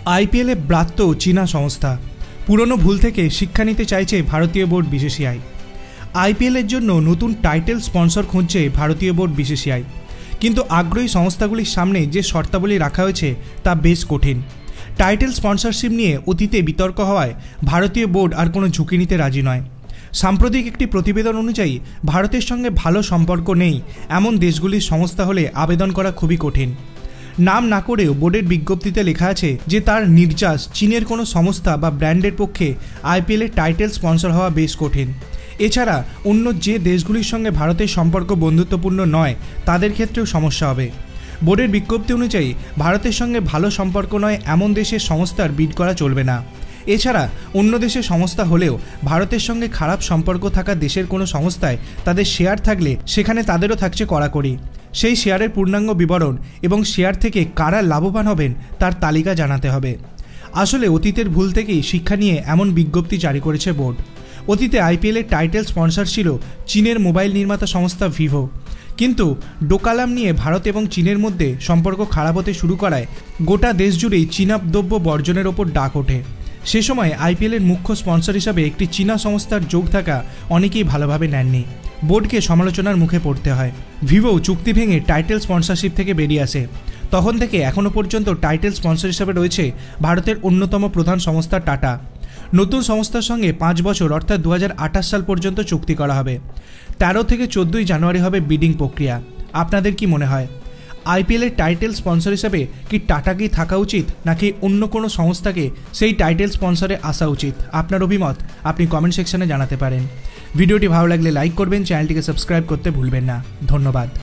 IPL Bratya चीना संस्था पुरानो भूल थेके शिक्षा निते चाइछे भारतीय बोर्ड बीसीसीआई। आईपीएल जोन्नो नतून टाइटेल स्पन्सर खुंजछे भारतीय बोर्ड बीसीसीआई, किन्तु आग्रही संस्थागुलिर सामने जे शर्तावली रखा हयेछे ता बेश कठिन। टाइटेल स्पन्सरशिप निये अतीते बितर्क हওয়ায় भारतीय बोर्ड आर कोनो झुঁকি निते राजी नय। साम्प्रतिक एकटी प्रतिवेदन अनुयायी भारतेर संगे भालो सम्पर्क नेই एमन देशगुलिर संस्था होले आवेदन करा खुबই कठिन। नाम ना करेও बोर्डेर विज्ञप्तिते लेखा आछे जे तार निर्यास चीनेर कोनो संस्था बा ब्रैंडेर पक्षे आईपीएल टाइटेल स्पन्सर हওয়া बेश कठिन। एछाड़ा अन्य जे देशगुलिर संगे भारतेर सम्पर्क बंधुत्वपूर्ण नय तादेर क्षेत्रेও समस्या होबे। बोर्डेर विज्ञप्ति अनुयायी भारतेर संगे भालो सम्पर्क नय एमन देशेर संस्थार बिड करा चलबे ना। एछाड़ा अन्य देशेर संस्था हलेও भारतेर संगे खाराप सम्पर्क थाका देशेर कोनो संस्थाय तादेर शेयर थाकले सेखाने तादेরও থাকছে কড়াকড়ি। সেই শেয়ারের পূর্ণাঙ্গ বিবরণ এবং শেয়ার থেকে কারা লাভবান হবেন তার তালিকা জানাতে হবে। আসলে অতীতের ভুল থেকেই শিক্ষা নিয়ে এমন বিজ্ঞপ্তি জারি করেছে বোর্ড। অতীতে আইপিএলের টাইটেল স্পন্সর ছিল চীনের মোবাইল নির্মাতা সংস্থা ভিভো, কিন্তু ডোকালাম নিয়ে ভারত এবং চীনের মধ্যে সম্পর্ক খারাপ হতে শুরু করায় গোটা দেশ জুড়েই চীনা দ্রব্য বর্জনের ওপর ডাক ওঠে। সে সময় আইপিএলের মুখ্য স্পন্সর হিসাবে একটি চীনা সংস্থার যোগ থাকা অনেকেই ভালোভাবে নেননি। बोर्ड के समालोचनार मुखे पड़ते हैं। ভিভো चुक्ति भेंगे टाइटेल स्पन्सरशिप থেকে বেরিয়ে আসে। তখন থেকে এখনো পর্যন্ত টাইটেল স্পন্সর হিসেবে রয়েছে ভারতের অন্যতম প্রধান সংস্থা টাটা। নতুন সংস্থার সঙ্গে 5 বছর অর্থাৎ 2028 সাল পর্যন্ত চুক্তি করা হবে। 13 থেকে 14 জানুয়ারি হবে বিডিং প্রক্রিয়া। আপনাদের কি মনে হয় आईपीएल टाइटेल स्पन्सर हिसेबे कि टाटाकेই থাকা उचित नाकि अन्य कोनो संस्थाके सेई टाइटेल स्पन्सरे आसा उचित? आपनार अभिमत आपनि कमेंट सेक्शने जानाते पारेन। भिडियोटी भालो लागले लाइक करबेन, चैनलटिके सबस्क्राइब करते भूलबेन ना। धन्यवाद।